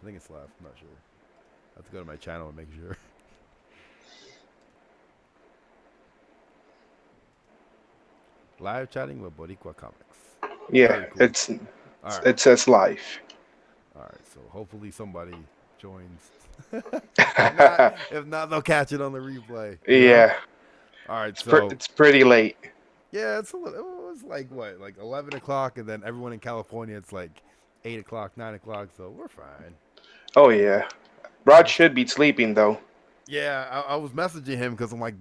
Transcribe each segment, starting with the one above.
I think it's live. I'm not sure. I have to go to my channel and make sure. Live chatting with Boricua Comics. Yeah, Very cool. All right. it says live. All right. So hopefully somebody joins. If not, they'll catch it on the replay. You know. Yeah, All right. So it's pretty late. yeah, it's a little. It was like what, like 11 o'clock, and then everyone in California, it's like 8 o'clock, 9 o'clock. So we're fine. Oh You know. yeah, I Rod just should be sleeping though. Yeah, I was messaging him because I'm like,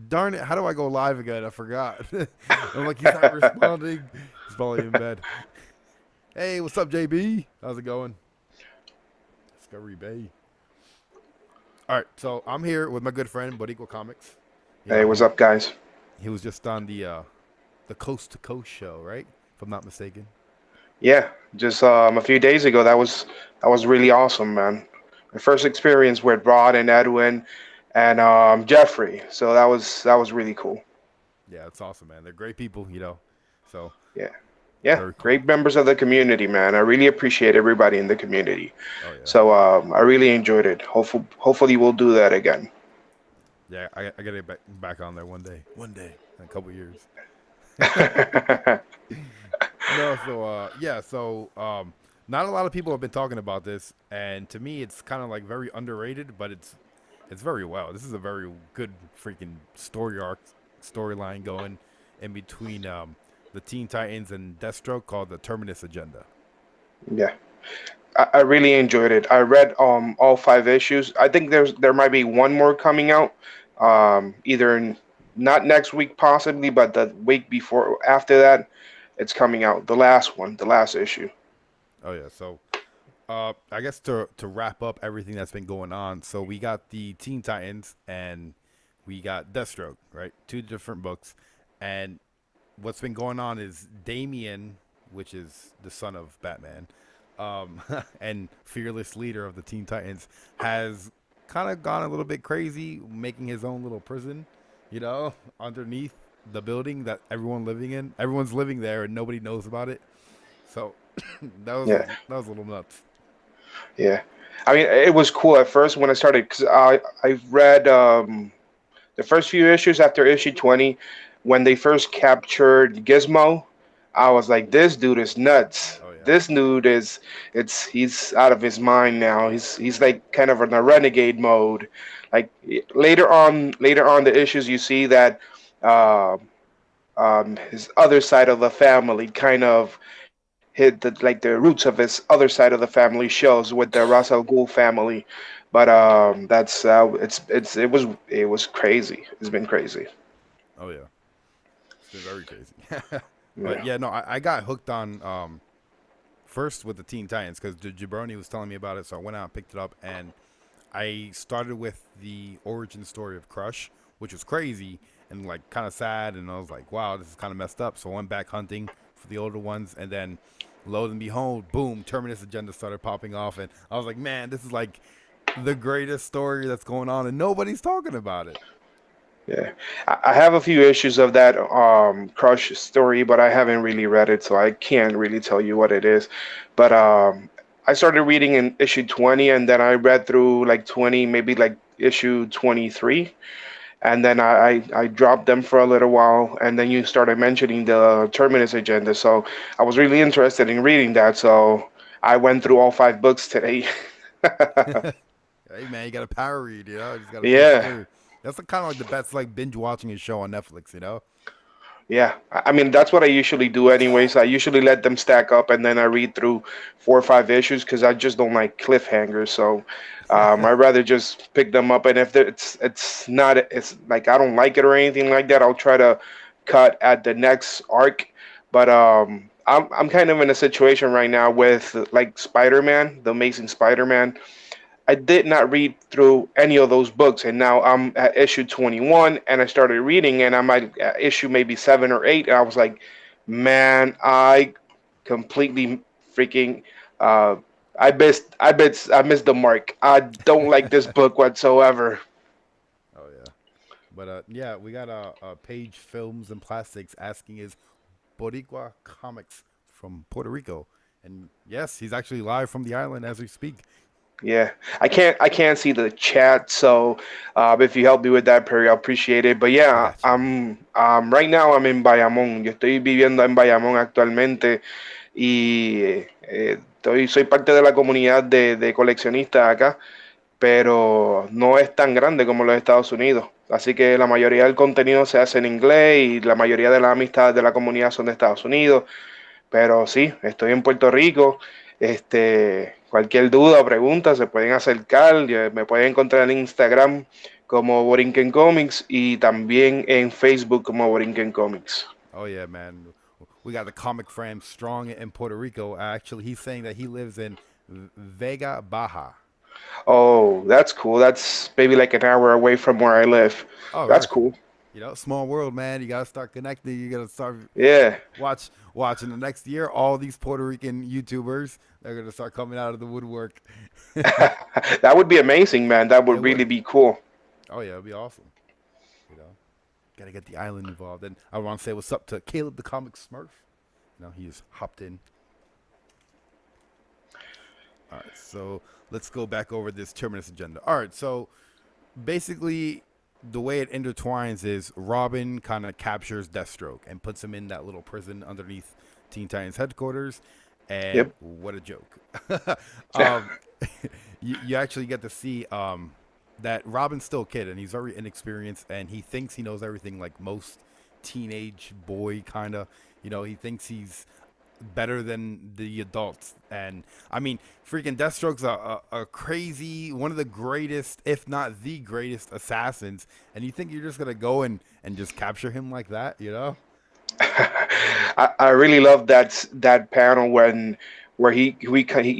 darn it, how do I go live again? I forgot. I'm like, he's not responding. He's probably in bed. Hey, what's up, JB? How's it going? Discovery Bay. All right, so I'm here with my good friend, Borico Comics. You Hey, know, what's up, guys? he was just on the Coast to Coast show, right? If I'm not mistaken. Yeah, just a few days ago, that was really awesome, man. My first experience with Rod and Edwin and Jeffrey, so that was really cool. Yeah, it's awesome, man. They're great people, you know. So Yeah, yeah, very cool. great members of the community, man. I really appreciate everybody in the community. Oh yeah, So I really enjoyed it. Hopefully we'll do that again. yeah. I gotta get back on there one day. One day in a couple years. No, so yeah, so not a lot of people have been talking about this, and to me, it's kind of like very underrated, but it's very well. This is a very good freaking story arc, storyline going in between the Teen Titans and Deathstroke called the Terminus Agenda. Yeah, I really enjoyed it. I read all 5 issues. I think there might be one more coming out, either not next week possibly, but the week before after that, it's coming out. The last one, the last issue. Oh yeah, so I guess to wrap up everything that's been going on, so we got the Teen Titans and we got Deathstroke, right? Two different books, and what's been going on is Damien, which is the son of Batman, and fearless leader of the Teen Titans, has kind of gone a little bit crazy, making his own little prison, you know, underneath the building that everyone living in. Everyone's living there, and nobody knows about it. So Yeah, that was a little nuts. yeah. I mean, it was cool at first when I started because I read the first few issues after issue 20 when they first captured Gizmo. I was like, this dude is nuts. Oh yeah, This dude is it's he's out of his mind now. He's like kind of in a renegade mode. Like later on the issues you see that uh, his other side of the family kind of hit like the roots of his other side of the family shows with the Russell Gould family. But that's it was crazy. It's been crazy. oh yeah. It's been very crazy. But Yeah. yeah, no, I got hooked on first with the Teen Titans because Jabroni was telling me about it, so I went out and picked it up, and I started with the origin story of Crush, which was crazy and like kind of sad, and I was like, wow, this is kind of messed up. So I went back hunting for the older ones, and then lo and behold, boom, Terminus Agenda started popping off, and I was like, man, this is like the greatest story that's going on, and nobody's talking about it. Yeah, I have a few issues of that Crush story, but I haven't really read it, so I can't really tell you what it is. But I started reading in issue 20, and then I read through like 20, maybe like issue 23, and then I dropped them for a little while, and then you started mentioning the Terminus Agenda, so I was really interested in reading that, so I went through all 5 books today. Hey man, you got to power read, you know. You just got to push Yeah. through. That's kind of like the best like binge watching a show on Netflix, you know. Yeah, I mean that's what I usually do anyways. I usually let them stack up and then I read through 4 or 5 issues because I just don't like cliffhangers. So I'd rather just pick them up. And if it's not it's like I don't like it or anything like that, I'll try to cut at the next arc. But I'm kind of in a situation right now with like Spider-Man, the Amazing Spider-Man. I did not read through any of those books, and now I'm at issue 21, and I started reading, and I'm at issue maybe 7 or 8, and I was like, man, I completely freaking, uh, I missed the mark. I don't like this book whatsoever. Oh yeah, but yeah, we got Page Films and Plastics asking is Boricua Comics from Puerto Rico, and yes, he's actually live from the island as we speak. Yeah, I can't see the chat, so if you help me with that, Perry, I'll appreciate it. But I yeah, got you. right now I'm in Bayamón. Yo estoy viviendo en Bayamón actualmente y soy parte de la comunidad de coleccionistas acá, pero no es tan grande como los Estados Unidos. Así que la mayoría del contenido se hace en inglés y la mayoría de las amistades de la comunidad son de Estados Unidos. Pero sí, estoy en Puerto Rico. Cualquier duda o pregunta se pueden acercar. Me pueden encontrar en Instagram como BorinkenComics y también en Facebook como BorinkenComics. Oh yeah, man. We got the comic frame strong in Puerto Rico. Actually, he's saying that he lives in Vega Baja. Oh, that's cool. That's maybe like an hour away from where I live. Oh, That's really? cool. Small world, man. You gotta start connecting. You gotta start Yeah. watching the next year. All these Puerto Rican YouTubers, they're gonna start coming out of the woodwork. That would be amazing, man. That It would really would. be cool. Oh yeah, it'd be awesome. You know, gotta get the island involved. And I want to say what's up to Caleb the Comic Smurf. He just hopped in. All right, so let's go back over this Terminus agenda. All right, so basically, the way it intertwines is Robin kind of captures Deathstroke and puts him in that little prison underneath Teen Titans headquarters. And Yep. what a joke! um, you actually get to see that Robin's still a kid and he's very inexperienced and he thinks he knows everything like most teenage boy kind of. He thinks he's better than the adults. And I mean, freaking Deathstroke's a crazy, one of the greatest, if not the greatest assassins. And you think you're just gonna go and just capture him like that? I really love that panel where he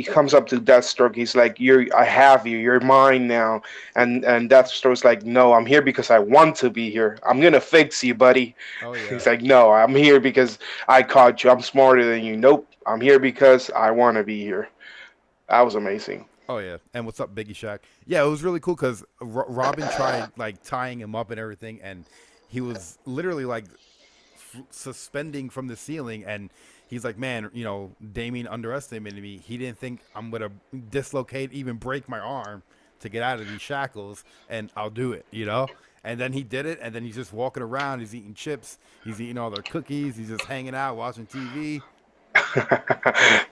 comes up to Deathstroke. He's like, I have you. You're mine now." And Deathstroke's like, "No, I'm here because I want to be here. I'm gonna fix you, buddy." Oh He's yeah. like, "No, I'm here because I caught you. I'm smarter than you." "Nope, I'm here because I want to be here." That was amazing. Oh yeah. And what's up, Biggie Shack? Yeah, it was really cool because Robin tried like tying him up and everything, and he was literally like suspending from the ceiling, and he's like, man, Damien underestimated me. He didn't think I'm gonna dislocate, even break my arm to get out of these shackles, and I'll do it. And then he did it, and then he's just walking around. He's eating chips. He's eating all their cookies. He's just hanging out, watching TV.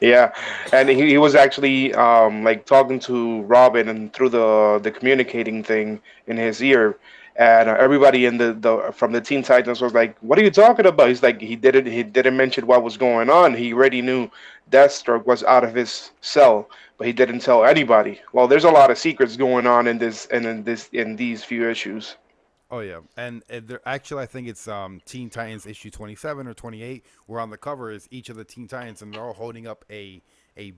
Yeah, and he was actually like talking to Robin and through the communicating thing in his ear, and everybody in the from the Teen Titans was like, "What are you talking about?" He's like, he didn't mention what was going on. He already knew Deathstroke was out of his cell, but he didn't tell anybody. Well, there's a lot of secrets going on in this and in these few issues. Oh yeah, and there actually I think it's Teen Titans issue 27 or 28, where on the cover is each of the Teen Titans, and they're all holding up a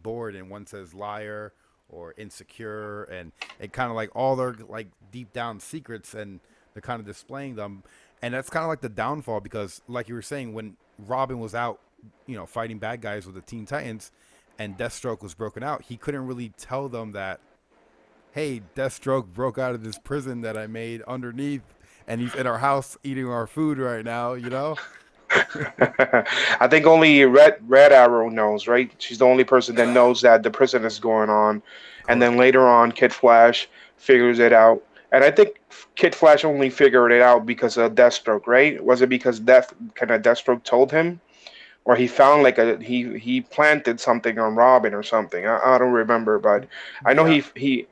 board, and one says liar or insecure, and it kind of like all their like deep down secrets, and they're kind of displaying them, and that's kind of like the downfall because like you were saying when Robin was out, fighting bad guys with the Teen Titans, and Deathstroke was broken out, he couldn't really tell them that hey, Deathstroke broke out of this prison that I made underneath, and he's in our house eating our food right now. I think only Red Arrow knows, right? She's the only person that knows that the prison is going on, and then Correct. later on, Kid Flash figures it out. And I think Kid Flash only figured it out because of Deathstroke, right? Was it because Deathstroke told him, or he found like he planted something on Robin or something? I don't remember, but I know Yeah, he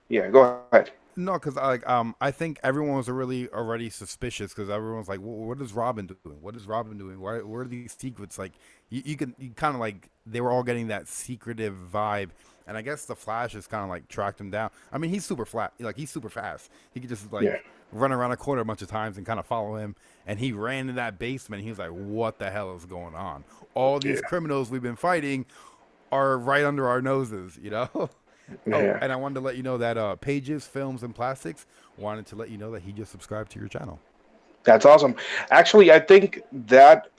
yeah. Go ahead. no, because I think everyone was really already suspicious because everyone's like, what is Robin doing? What is Robin doing? Where are these secrets? Like, you kind of like they were all getting that secretive vibe, and I guess the Flash has kind of like tracked him down. I mean, he's super flat, like he's super fast. He could just Yeah, like run around a corner a bunch of times and kind of follow him. And he ran in that basement. And he was like, what the hell is going on? All these yeah, criminals we've been fighting are right under our noses. Oh, yeah. and I wanted to let you know that Pages, Films, and Plastics wanted to let you know that he just subscribed to your channel. That's awesome. Actually, I think that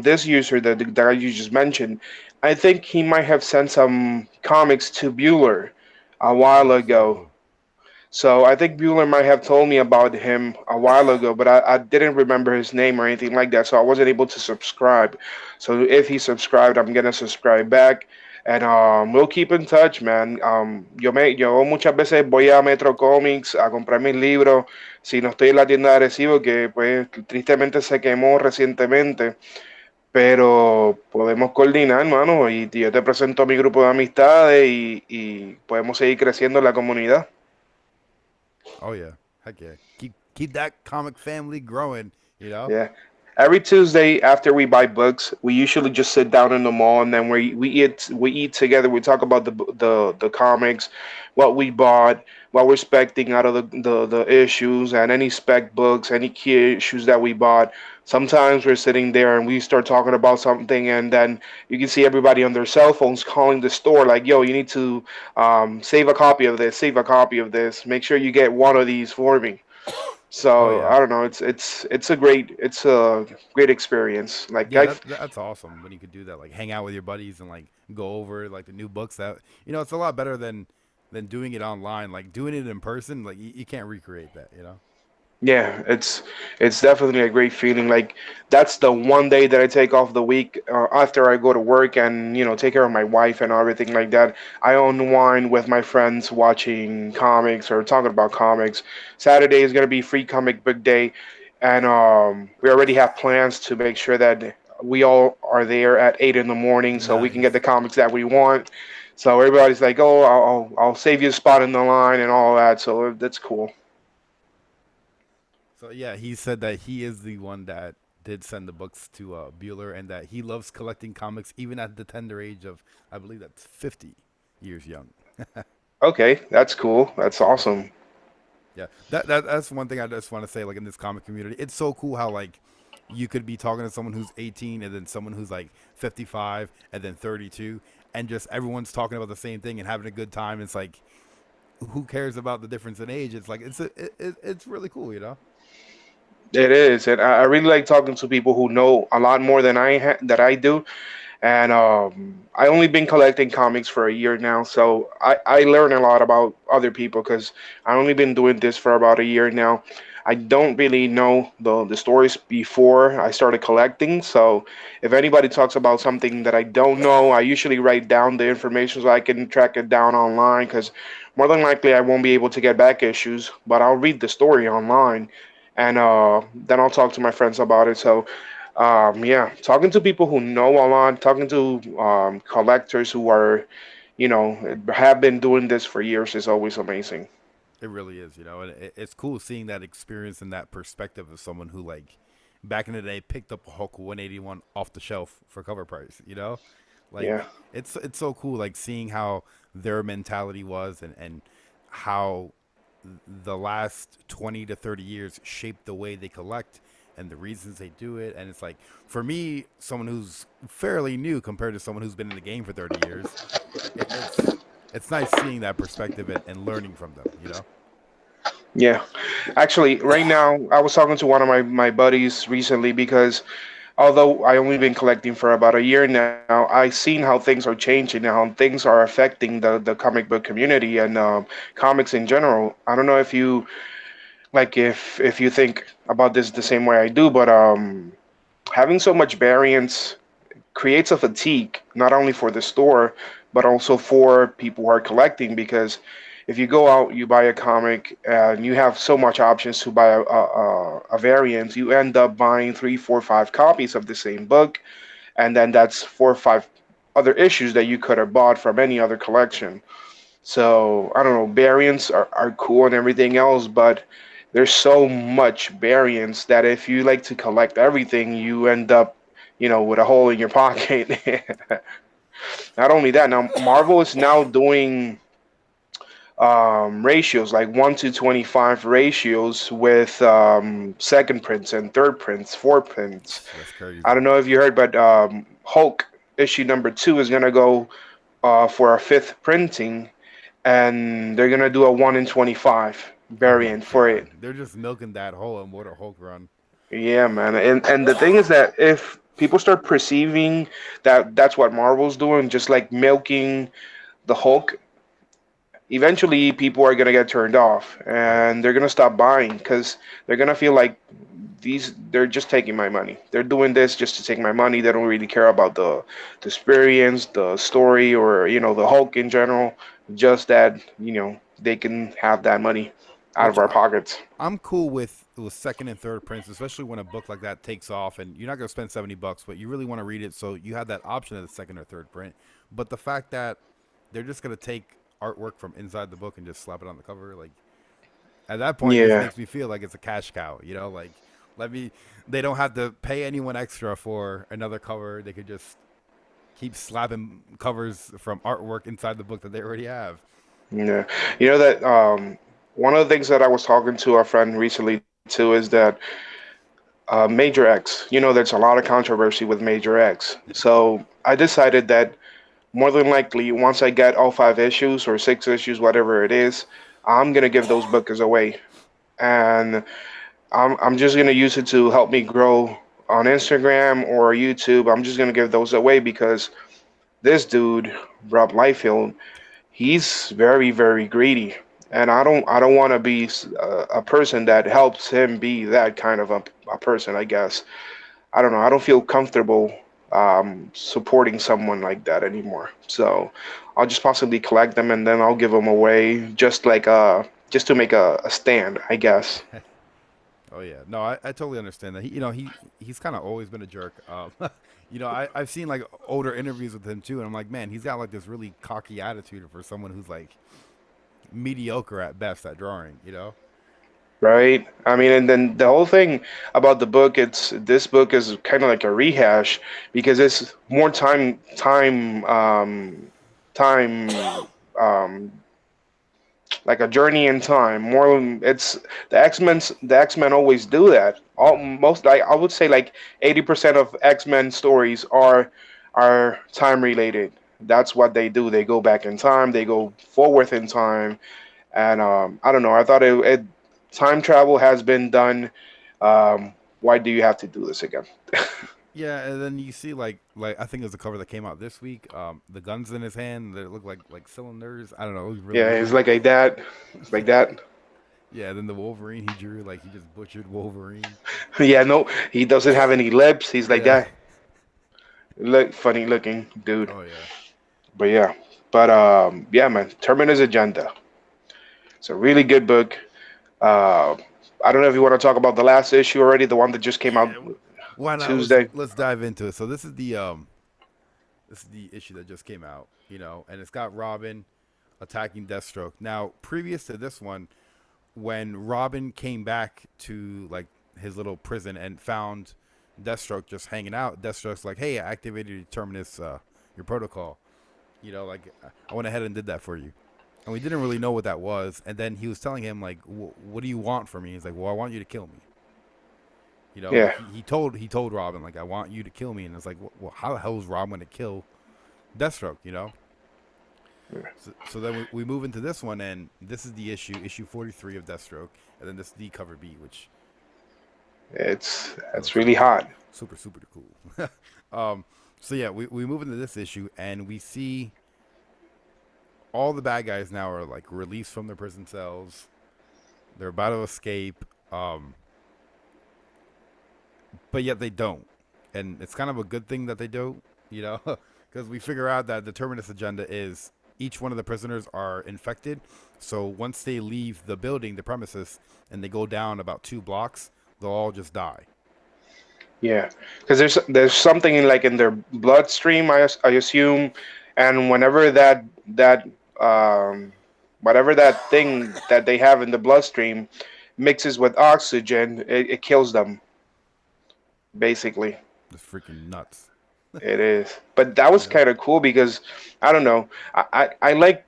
this user that you just mentioned, I think he might have sent some comics to Bueller a while Oh, ago. so So I think Bueller might have told me about him a while ago, but I didn't remember his name or anything like that, so I wasn't able to subscribe. So if he subscribed, I'm gonna subscribe back. And we'll keep in touch, man. Yo muchas veces voy a Metro Comics a comprar mis libros. Si no estoy en la tienda de Arecibo, que pues tristemente se quemó recientemente, pero podemos coordinar, hermano, y yo te presento a mi grupo de amistades y podemos seguir creciendo en la comunidad. Oh yeah, heck yeah. Keep that comic family growing. You know. Yeah. Every Tuesday after we buy books, we usually just sit down in the mall and then we eat together. We talk about the comics, what we bought, what we're expecting out of the issues, and any spec books, any key issues that we bought. Sometimes we're sitting there and we start talking about something, and then you can see everybody on their cell phones calling the store like, "Yo, you need to save a copy of this, save a copy of this. Make sure you get one of these for me." Oh So yeah. I don't know. It's a great experience. Like Yeah, I that's awesome when you could do that. Like hang out with your buddies and like go over like the new books. That it's a lot better than doing it online. Like doing it in person, like you can't recreate that. You know. Yeah, it's definitely a great feeling. Like that's the one day that I take off the week after I go to work and take care of my wife and everything like that. I unwind with my friends watching comics or talking about comics. Saturday is gonna be free comic book day, and we already have plans to make sure that we all are there at 8 in the morning so we can get Nice. the comics that we want. So everybody's like, "Oh, I'll save you a spot in the line and all that." So that's cool. So yeah, he said that he is the one that did send the books to Bueller, and that he loves collecting comics even at the tender age of, I believe that's 50 years young. Okay, that's cool. That's So awesome. yeah, that's one thing I just want to say. Like in this comic community, it's so cool how like you could be talking to someone who's 18 and then someone who's like 55 and then 32, and just everyone's talking about the same thing and having a good time. It's like who cares about the difference in age? It's like it's really cool, you know. It is, and I really like talking to people who know a lot more than that I do. And I only been collecting comics for a year now, so I learn a lot about other people because I only been doing this for about a year now. I don't really know the stories before I started collecting, so if anybody talks about something that I don't know, I usually write down the information so I can track it down online because more than likely I won't be able to get back issues, but I'll read the story online and then I'll talk to my friends about it. So yeah, talking to people who know a lot, talking to collectors who are, have been doing this for years is always amazing. It really is, and it's cool seeing that experience and that perspective of someone who like back in the day picked up a Hulk 181 off the shelf for cover price. Yeah, Like it's so cool like seeing how their mentality was and how the last 20 to 30 years shaped the way they collect and the reasons they do it. And it's like for me, someone who's fairly new compared to someone who's been in the game for 30 years, it's nice seeing that perspective and learning from them. yeah. Actually, right now, I was talking to one of my buddies recently because although I only been collecting for about a year now, I seen how things are changing and how things are affecting the comic book community and comics in general. I don't know if you like if you think about this the same way I do, but having so much variance creates a fatigue not only for the store but also for people who are collecting because if you go out you buy a comic and you have so much options to buy a variant, you end up buying three four five copies of the same book, and then that's four or five other issues that you could have bought from any other collection. So I don't know, variants are cool and everything else, but there's so much variance that if you like to collect everything, you end up, with a hole in your pocket. Not only that, now Marvel is now doing ratios like 1 to 25 ratios with second prints and third prints, fourth prints. That's I crazy. don't know if you heard, but Hulk issue number 2 is going to go for a fifth printing, and they're gonna do a 1 in 25 Oh my variant for god, it. they're just milking that whole Immortal Hulk run. Yeah, man. And the thing is that if people start perceiving that that's what Marvel's doing, just like milking the Hulk, eventually people are gonna get turned off Right. and they're gonna stop buying because they're gonna feel like they're just taking my money. They're doing this just to take my money. They don't really care about the experience, the story, or the Hulk in general. Just that they can have that money out of Which our pockets. I'm cool with second and third prints, especially when a book like that takes off and you're not going to spend $70, but you really want to read it, so you have that option of the second or third print. But the fact that they're just going to take artwork from inside the book and just slap it on the cover, like at that point, it just Yeah, makes me feel like it's a cash cow. Like let me. They don't have to pay anyone extra for another cover. They could just keep slapping covers from artwork inside the book that they already have. yeah. You know that one of the things that I was talking to a friend recently too is that Major X. There's a lot of controversy with Major X. So I decided that more than likely, once I get all 5 issues or 6 issues, whatever it is, I'm gonna give those books away, and I'm just gonna use it to help me grow on Instagram or YouTube. I'm just gonna give those away because this dude, Rob Liefeld, he's very very greedy, and I don't want to be a person that helps him be that kind of a person. I guess I don't know. I don't feel comfortable supporting someone like that anymore. So I'll just possibly collect them and then I'll give them away, just to make a stand, I guess. Oh yeah, no, I totally understand that. He's kind of always been a jerk. I've seen like older interviews with him too, and I'm like, man, he's got like this really cocky attitude for someone who's like mediocre at best at drawing. Right? I mean, and then the whole thing about the book, it's this book is kind of like a rehash because it's more time um, like a journey in time. More, it's the X Men always do that. Almost, like I would say, like 80% of X Men stories are time related. That's what they do. They go back in time. They go forward in time. And I don't know. I thought it time travel has been done. Why do you have to do this again? Yeah, and then you see like I think it was the cover that came out this week. The guns in his hand that look like cylinders. I don't know. It was really Yeah, it's weird. like that. It's like that. Yeah, then the Wolverine he drew like he just butchered Wolverine. Yeah, no, he doesn't have any lips. He's like Yeah. that. Look, funny looking dude. Oh yeah. But yeah, yeah, man. Terminus Agenda. It's a really good book. Uh, I don't know if you want to talk about the last issue already, the one that just came out Yeah. Why not? Let's Tuesday. let's dive into it. So this is the issue that just came out, and it's got Robin attacking Deathstroke. Now, previous to this one, when Robin came back to like his little prison and found Deathstroke just hanging out, Deathstroke's like, "Hey, I activated your terminus, your protocol. Like I went ahead and did that for you." And we didn't really know what that was. And then he was telling him like, "What do you want from me?" He's like, "Well, I want you to kill me." Like Yeah, he told Robin like, "I want you to kill me," and it's like, "Well, how the hell is Robin going to kill Deathstroke?" So then we move into this one, and this is the issue 43 of Deathstroke, and then this is the cover B, which it's looks really hot. super super cool. So yeah, we move into this issue, and we see all the bad guys now are like released from their prison cells. They're about to escape, but yet they don't, and it's kind of a good thing that they don't, because we figure out that the Terminus agenda is each one of the prisoners are infected. So once they leave the building, the premises, and they go down about 2 blocks, they'll all just die. Yeah, because there's something in their bloodstream, I assume, and that um, whatever that thing that they have in the bloodstream mixes with oxygen, it kills them basically. Just freaking nuts. It is, but that was You know? kind of cool because I don't know. I like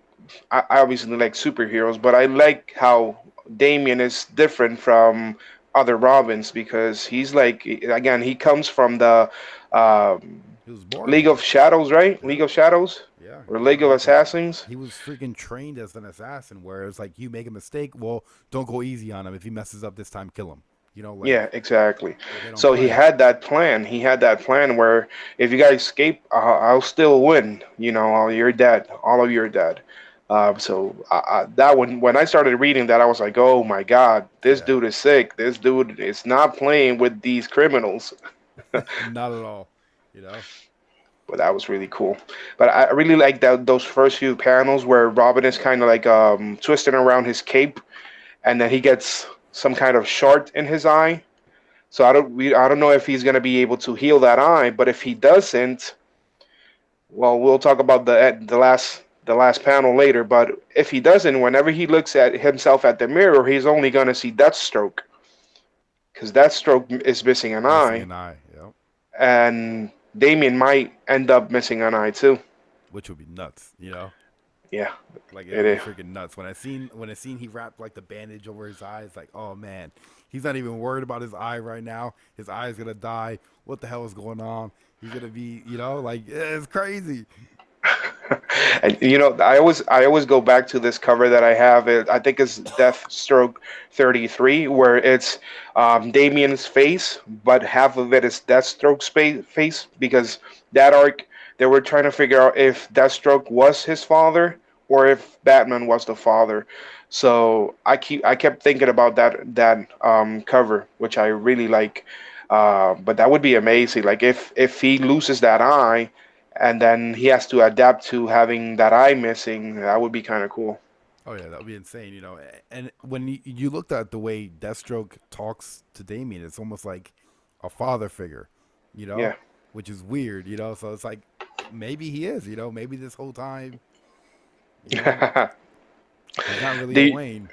I obviously like superheroes, but I like how Damien is different from other Robins because he's like again he comes from the um, He was born League of here. Shadows, right? League Yep. of Shadows Yeah. or Yeah. League of Assassins. He was freaking trained as an assassin, where it's like you make a mistake, well, don't go easy on him. If he messes up this time, kill him. Like Yeah, exactly. they don't So he play. had that plan. He had that plan where if you guys escape, I'll still win. You're dead. All of you are dead. That one, when I started reading that, I was like, oh my God, this Yeah, dude is sick. This dude is not playing with these criminals. not at all. You know. But that was really cool. But I really like that those first few panels where Robin is kind of like twisting around his cape, and then he gets some kind of shart in his eye. So I don't know if he's gonna be able to heal that eye, but if he doesn't, well, we'll talk about the last panel later. But if he doesn't, whenever he looks at himself at the mirror, he's only gonna see Deathstroke because Deathstroke is missing an Missing eye, an eye. Yep. and Damien might end up missing an eye too. Which would be nuts. You know. Yeah, Like it it would be is. freaking nuts when I seen he wrapped like the bandage over his eyes. Like, oh man, he's not even worried about his eye right now. His eye is gonna die. What the hell is going on? He's gonna be, like it's crazy. And I always go back to this cover that I have. I think it's Deathstroke 33, where it's Damien's face, but half of it is Deathstroke's face because that arc they were trying to figure out if Deathstroke was his father or if Batman was the father. So I kept thinking about that cover, which I really like. But that would be amazing. Like if he loses that eye and then he has to adapt to having that eye missing. That would be kind of cool. Oh yeah, that would be insane. And when you looked at the way Deathstroke talks to Damien, it's almost like a father figure. You know, Yeah. which is weird. So it's like maybe he is. Maybe this whole time, you know, he's not really a Do Wayne.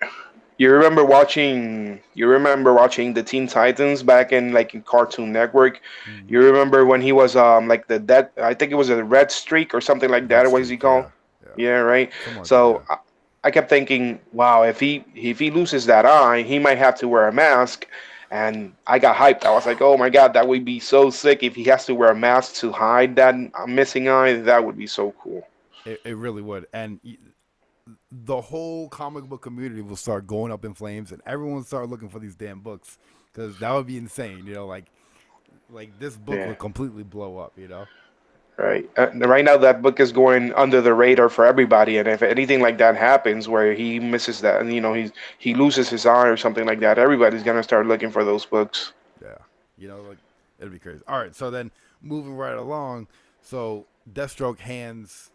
you remember watching the Teen Titans back in like in Cartoon Network? Mm. You remember when he was like the that I think it was a red streak or something like Red that. What is he streak, called? yeah, yeah, Yeah, right. something like that, So yeah. I kept thinking, wow, if he loses that eye, he might have to wear a mask. And I got hyped. I was like, oh my God, that would be so sick if he has to wear a mask to hide that missing eye. That would be so cool. It really would, and the whole comic book community will start going up in flames, and everyone will start looking for these damn books because that would be insane. Like this book Yeah. would completely blow up. Right. Right now, that book is going under the radar for everybody, and if anything like that happens, where he misses that, and he loses his eye or something like that, everybody's gonna start looking for those books. Yeah, like it'd be crazy. All right, so then moving right along, so Deathstroke hands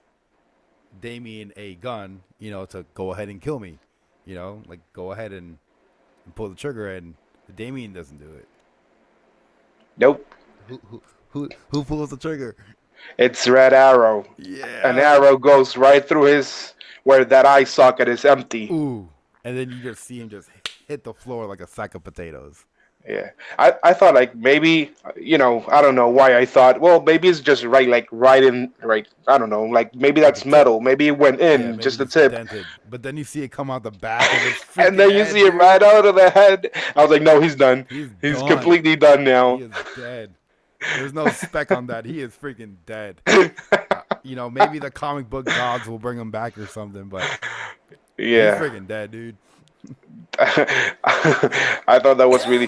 Damien a gun, to go ahead and kill me. Like go ahead and pull the trigger, and Damien doesn't do it. Nope. Who pulls the trigger? It's Red Arrow. An Yeah. arrow goes right through his where that eye socket is empty. Ooh. And then you just see him just hit the floor like a sack of potatoes. Yeah, I thought like maybe I don't know why I thought well maybe it's just right in right I don't know like maybe At the that's tip. metal maybe it went Yeah, in maybe just the just tip dented. But then you see it come out the back of his and freaking then you see head, it right dude. out of the head. I was like no he's done. He's He's done. completely done He now. is dead. There's no speck on that. He is freaking dead. Maybe the comic book gods will bring him back or something, but he's Yeah. freaking dead, dude. I thought that was really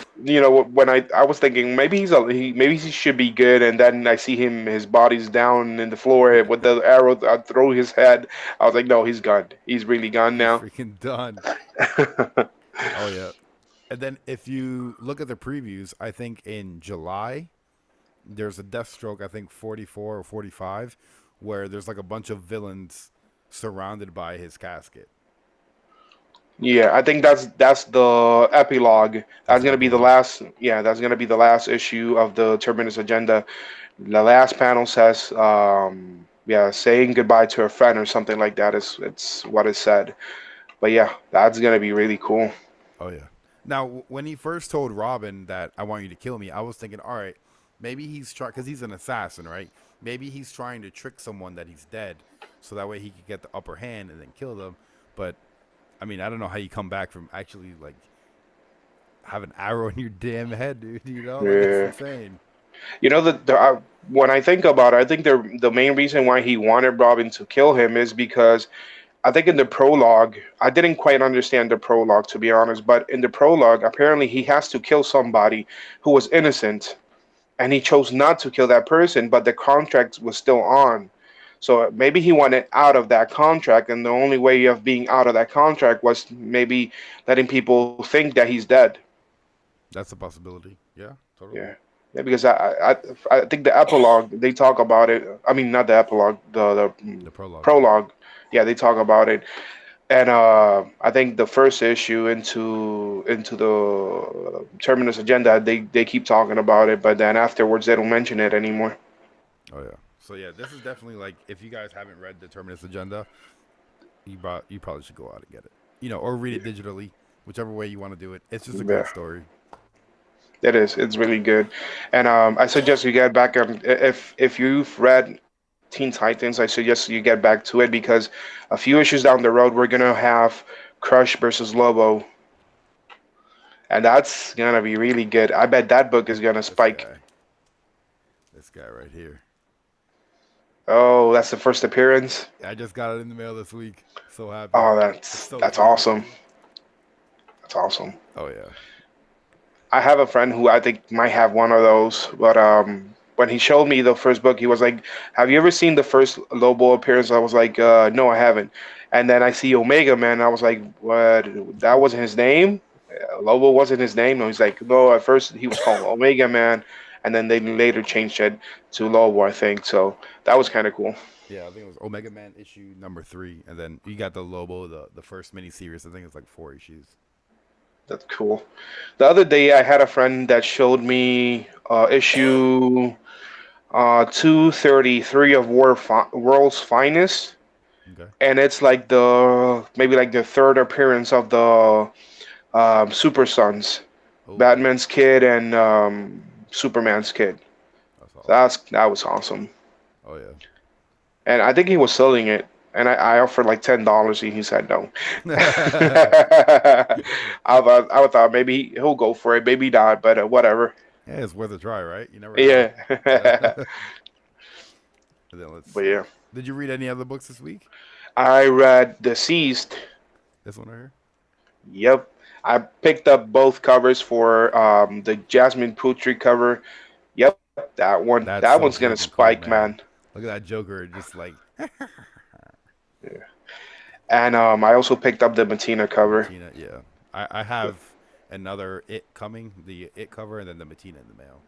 when I was thinking maybe maybe he should be good and then I see his body's down in the floor with the arrow through his head. I was like no he's gone. He's really gone He's now. freaking done. Oh yeah. And then if you look at the previews, I think in July there's a Deathstroke, I think 44 or 45, where there's like a bunch of villains surrounded by his casket. Yeah, I think that's the epilogue. That's That's the gonna be the epilogue. last. Yeah, that's gonna be the last issue of the Terminus Agenda. The last panel says, yeah, saying goodbye to a friend or something like that is it's what is said. But yeah, that's gonna be really cool. Oh yeah. Now, when he first told Robin that I want you to kill me, I was thinking, all right, maybe he's trying because he's an assassin, right? Maybe he's trying to trick someone that he's dead, so that way he could get the upper hand and then kill them. But I mean, I don't know how you come back from actually like have an arrow in your damn head, dude. Like it's Yeah. insane. When I think about it, I think the main reason why he wanted Robin to kill him is because I think in the prologue, I didn't quite understand the prologue to be honest, but in the prologue, apparently he has to kill somebody who was innocent, and he chose not to kill that person, but the contract was still on. So maybe he wanted out of that contract, and the only way of being out of that contract was maybe letting people think that he's dead. That's a possibility. Yeah, totally. Yeah, yeah, because I think the epilogue they talk about it. I mean, not the epilogue, the The prologue, yeah. prologue. Yeah, they talk about it, and I think the first issue into the Terminus Agenda, they keep talking about it, but then afterwards they don't mention it anymore. Oh yeah. So yeah, this is definitely like if you guys haven't read the Terminus Agenda, you probably should go out and get it. Or read it digitally, whichever way you want to do it. It's just a Yeah, great story. it is. It's really good, and I suggest you get back on if you've read Teen Titans. I suggest you get back to it because a few issues down the road we're gonna have Crush versus Lobo, and that's gonna be really good. I bet that book is gonna This spike. guy, this guy right here. Oh, that's the first appearance. I just got it in the mail this week. So happy. Oh, It's that's so that's cute. awesome. That's awesome. Oh yeah. I have a friend who I think might have one of those, but when he showed me the first book, he was like, "Have you ever seen the first Lobo appearance?" I was like, "No, I haven't." And then I see Omega Man. I was like, "What? That wasn't his name? Lobo wasn't his name?" No, he's like, "No, at first he was called Omega Man, and then they later changed it to Lobo, I think." So that was kind of cool. Yeah, I think it was Omega Man issue number 3, and then you got the Lobo, the first mini series. I think it's like 4 issues. That's cool. The other day, I had a friend that showed me issue 233 of World's Finest, Okay. and it's like the maybe like the third appearance of the Super Sons, Oh, Batman's kid and Superman's kid. that's So awesome. that was awesome, Oh and I think he was selling it, and I offered like $10, and he said no. yeah. I thought maybe he'll go for it, maybe not, but whatever. Yeah, it's worth a try, right? You never know. Yeah, And then let's but see. yeah, Did you read any other books this week? I read Deceased. This one right here. Yep. I picked up both covers for the Jasmine Putri cover. Yep, that one. That That's one's so gonna freaking spike, cool, man. man. Look at that Joker, just like Yeah. And I also picked up the Matina the cover. Matina. Yeah, I have another It coming, the It cover, and then the Matina in the mail.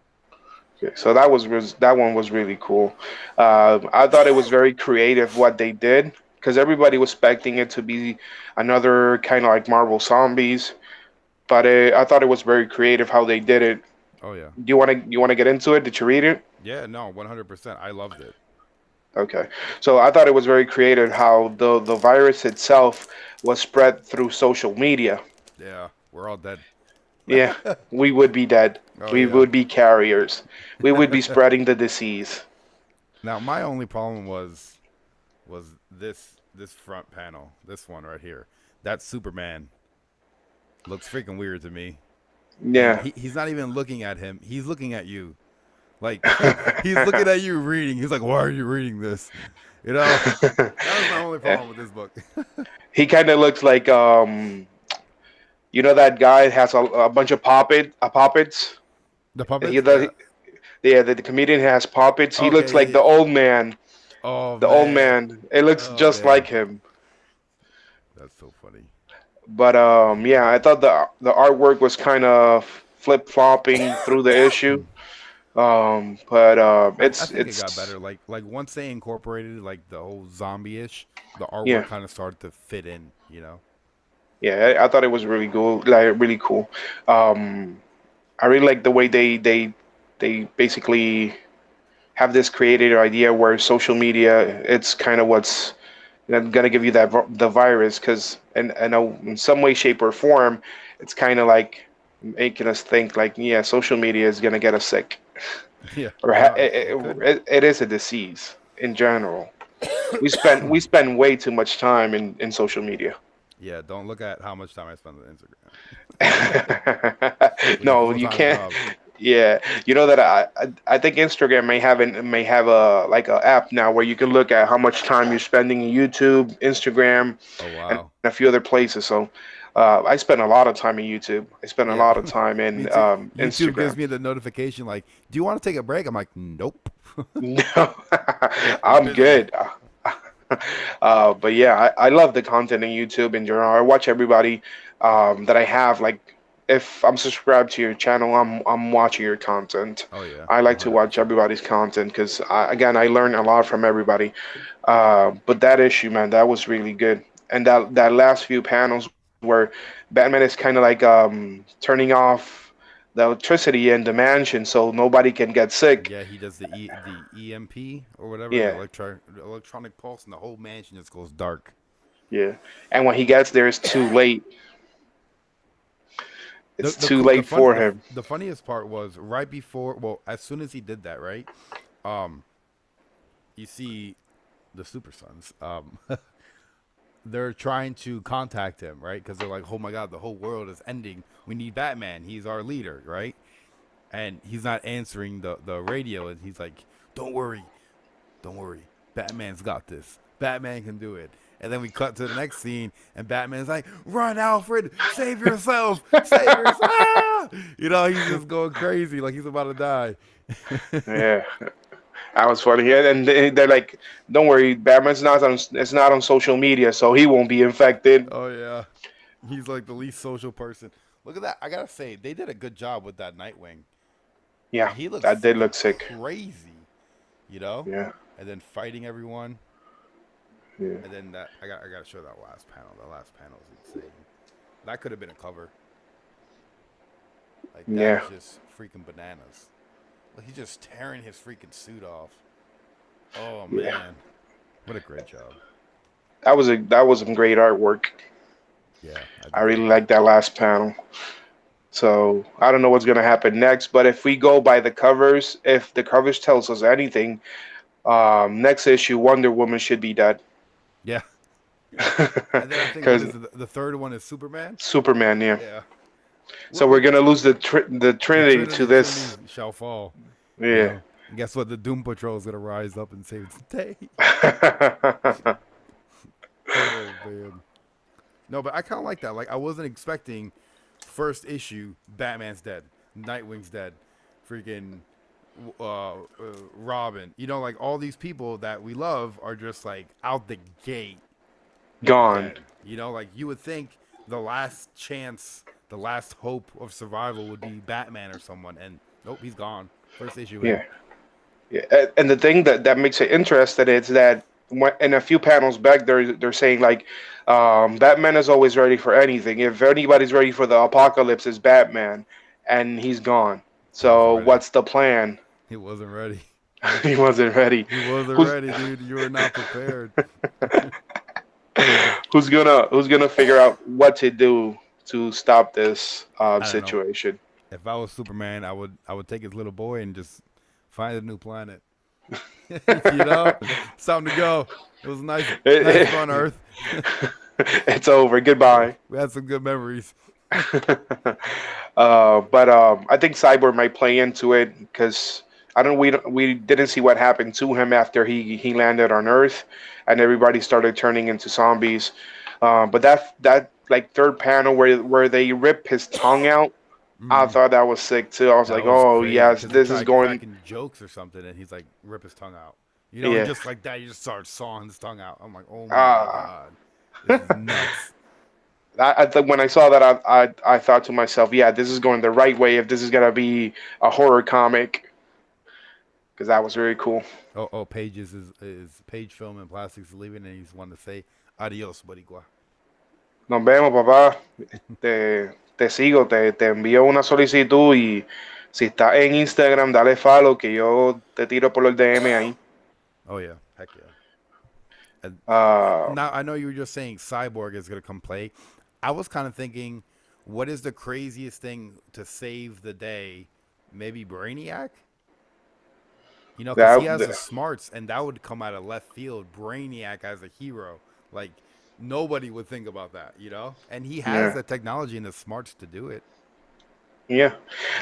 Okay, so that one was really cool. I thought it was very creative what they did because everybody was expecting it to be another kind of like Marvel Zombies, but I thought it was very creative how they did it. Oh yeah, Do you want to get into it? Did you read it? yeah. No, 100%. I loved it. Okay. So I thought it was very creative how the virus itself was spread through social media. Yeah, we're all dead. Yeah, we would be dead. Oh We yeah. would be carriers. We would be spreading the disease. Now my only problem was this front panel, this one right here. That Superman looks freaking weird to me, and Yeah. he's not even looking at him. He's looking at you. Like he's looking at you reading. He's like, "Why are you reading this?" You know, that was my only problem with this book. He kind of looks like that guy has a bunch of puppets. The He puppets, does. yeah. Yeah, the comedian has puppets. He looks Okay, like the yeah. old man. Oh The old man, man. It looks oh just man, like him. that's so funny. But yeah, I thought the artwork was kind of flip flopping through the issue. But I think it got it's better. Like once they incorporated like the whole zombie-ish, the artwork yeah, kind of started to fit in. yeah. I thought it was really cool, like really cool. Um, I really like the way they basically have this creative idea where social media it's kind of what's gonna give you the virus because in some way, shape, or form, it's kind of like making us think like yeah, social media is gonna get us sick, Yeah, or it could. it is a disease in general. We spend way too much time in social media. Yeah, don't look at how much time I spend on Instagram. It's like a No, full you time can't. job. Yeah, you know that I think Instagram may have a like a app now where you can look at how much time you're spending in YouTube, Instagram, Oh and wow. a few other places. So I spend a lot of time in YouTube. I spend a Yeah, lot of time me in too. YouTube gives Instagram. me the notification like, "Do you want to take a break?" I'm like, "Nope." No, I'm I'm busy. good. But yeah, I love the content in YouTube in general. I watch everybody that I have. Like, if I'm subscribed to your channel, I'm watching your content. Oh yeah, I like to watch 100%. everybody's content because again, I learn a lot from everybody. But that issue, man, that was really good. And that last few panels where Batman is kind of like turning off the electricity in the mansion so nobody can get sick. Yeah, he does the EMP or whatever, the Yeah, electronic pulse, and the whole mansion just goes dark. yeah. And when he gets there, it's too late. The It's the too co- the late fun for the, him. the funniest part was right before. Well, as soon as he did that, right? Um, you see the Super Sons. They're trying to contact him, right? Because they're like, "Oh my God, the whole world is ending. We need Batman. He's our leader, right?" And he's not answering the radio, and he's like, "Don't worry, don't worry. Batman's got this. Batman can do it." And then we cut to the next scene, and Batman's like, "Run, Alfred! Save yourself! Save yourself!" Ah! He's just going crazy, like he's about to die. Yeah, that was funny. Yeah, and they're like, "Don't worry, Batman's not on. It's not on social media, so he won't be infected." Oh yeah, he's like the least social person. Look at that! I gotta say, they did a good job with that Nightwing. Yeah, He looks that did freaking look sick. crazy, you know. Yeah, And then fighting everyone, yeah, and then I gotta show that last panel. That last panel is insane. That could have been a cover. Like that yeah. is just freaking bananas. Like he's just tearing his freaking suit off. Oh Yeah. man, what a great job. That was some great artwork. Yeah, I I did really like like that. that last panel. So I don't know what's gonna happen next, but if we go by the covers, if the covers tells us anything, next issue Wonder Woman should be dead. Yeah, and then I think what Because is it? The third one is Superman. Superman, yeah. Yeah, So we're gonna lose the Trinity to The this. Trinity shall fall. Yeah. And guess what? The Doom Patrol is gonna rise up and save the day. Oh man. No, but I kind of like that. Like I wasn't expecting first issue Batman's dead, Nightwing's dead, freaking Robin. Like all these people that we love are just like out the gate Gone. dead. Like you would think the last chance, the last hope of survival would be Batman or someone, and nope, he's gone. First issue in. Yeah. Yeah. And the thing that makes it interesting is that in a few panels back, they're saying like, Batman is always ready for anything. If anybody's ready for the apocalypse, it's Batman, and he's gone. He wasn't So ready. what's the plan? He wasn't ready. He wasn't ready. He wasn't Who's ready, dude. You were not prepared. who's gonna figure out what to do to stop this I don't know. situation? If I was Superman, I would take his little boy and just find a new planet. It's time to go. It was nice run, Earth. It's over. Goodbye. We had some good memories. But I think Cyborg might play into it because I don't. We didn't see what happened to him after he landed on Earth, and everybody started turning into zombies. But that like third panel where they rip his tongue out, I Mm, thought that was sick too. I was that like, was oh crazy yes, because he this is tried going. cracking jokes or something, and he's like, rip his tongue out. And Yeah. just like that, you just start sawing his tongue out. I'm like, oh my Ah. god, this is nuts. When I saw that, I thought to myself, yeah, this is going the right way. If this is gonna be a horror comic, because that was very cool. Oh, Pages is Page Film and Plastics is leaving, and he's wanting to say adios, boricua. Nos vemos, papá. Te sigo, te envío una solicitud y si estás en Instagram, dale follow que yo te tiro por el DM ahí. Oh yeah, heck yeah. And Uh, now I know you were just saying Cyborg is gonna come play. I was kind of thinking, what is the craziest thing to save the day? Maybe Brainiac. Because he that, has the that smarts, and that would come out of left field. Brainiac as a hero, like nobody would think about that. And he has yeah, the technology and the smarts to do it. yeah,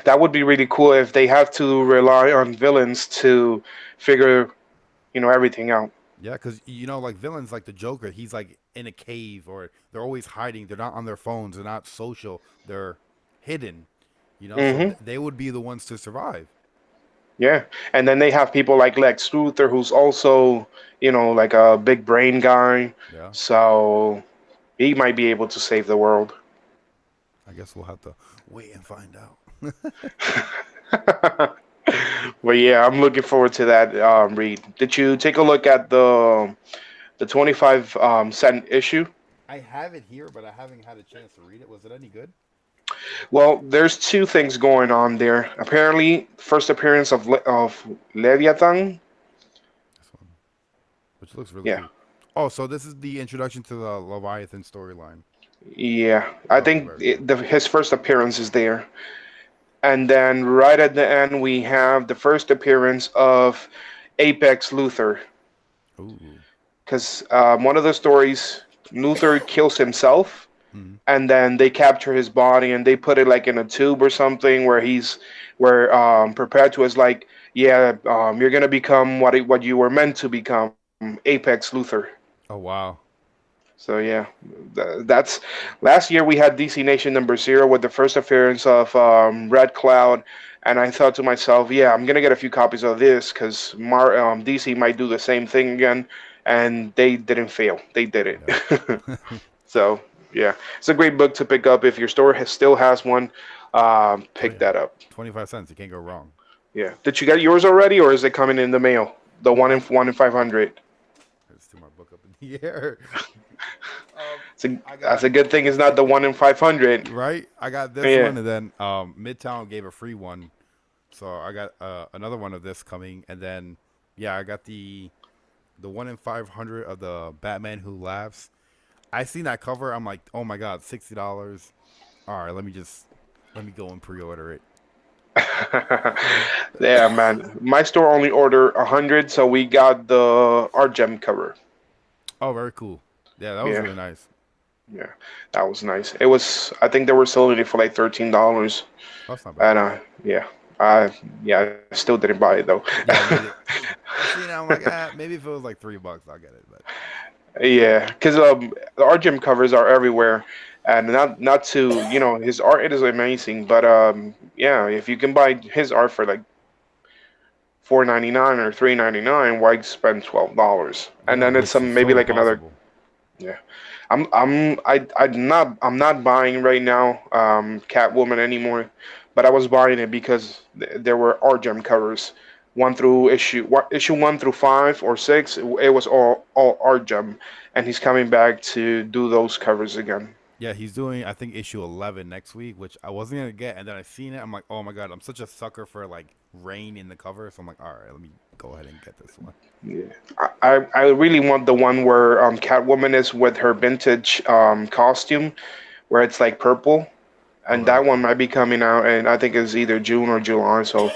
that would be really cool if they have to rely on villains to figure everything out. Yeah, because like villains like the Joker, he's like in a cave or they're always hiding. They're not on their phones. They're not social. They're hidden. So Hmm. they would be the ones to survive. Yeah, and then they have people like Lex Luthor, who's also, like a big brain guy. Yeah, So he might be able to save the world. I guess we'll have to wait and find out. But yeah, I'm looking forward to that read. Did you take a look at the 25 cent issue? I have it here, but I haven't had a chance to read it. Was it any good? Well, there's two things going on there. Apparently, first appearance of Leviathan. This one, which looks really Yeah, cool. Oh, so this is the introduction to the Leviathan storyline. yeah. I Okay, think very cool. his first appearance is there. And then right at the end, we have the first appearance of Apex Luthor. Ooh. Because one of the stories, Luthor kills himself, Mhm. and then they capture his body and they put it like in a tube or something where Perpetua is like, yeah, you're gonna become what you were meant to become, Apex Luthor. Oh wow. So yeah, that's last year we had DC Nation number 0 with the first appearance of Red Cloud, and I thought to myself, yeah, I'm gonna get a few copies of this because DC might do the same thing again, and they didn't fail. They did Yeah. it. So yeah, it's a great book to pick up if your store still has one. Oh Pick yeah. that up. 25 cents. You can't go wrong. Yeah. Did you get yours already, or is it coming in the mail? The Yeah, one in 500. let's do my book up in the air. I That's got a good thing. It's not the one in 500. right. I got this Yeah. one, and then Midtown gave a free one, so I got another one of this coming, and then yeah, I got the 1 in 500 of the Batman Who Laughs. I seen that cover. I'm like, oh my god, $60. All right, let me go and pre-order it. Yeah, man. My store only ordered 100, so we got the art gem cover. Oh, very cool. Yeah, that was Yeah, really nice. yeah, that was nice. It was. I think they were selling it for like $13, Oh, that's not bad. and yeah, I yeah, I still didn't buy it though. Yeah, me either. I seen it. I'm like, maybe if it was like $3, I'll get it. But Yeah, because the art gem covers are everywhere, and not to his art, it is amazing, but yeah, if you can buy his art for like 4.99 or 3.99, why spend $12? And yeah, then it's which is some so maybe like another. impossible. Yeah, I'm not buying right now Catwoman anymore, but I was buying it because there were art gem covers, issue 1 through 5 or 6. It was all art gem, and he's coming back to do those covers again. Yeah, he's doing I think issue 11 next week, which I wasn't gonna get, and then I seen it. I'm like, oh my god, I'm such a sucker for like rain in the cover, so I'm like, all right, let me go ahead and get this one. Yeah, I really want the one where Catwoman is with her vintage costume, where it's like purple, Oh, and very that one cool. might be coming out, and I think it's either June or July. So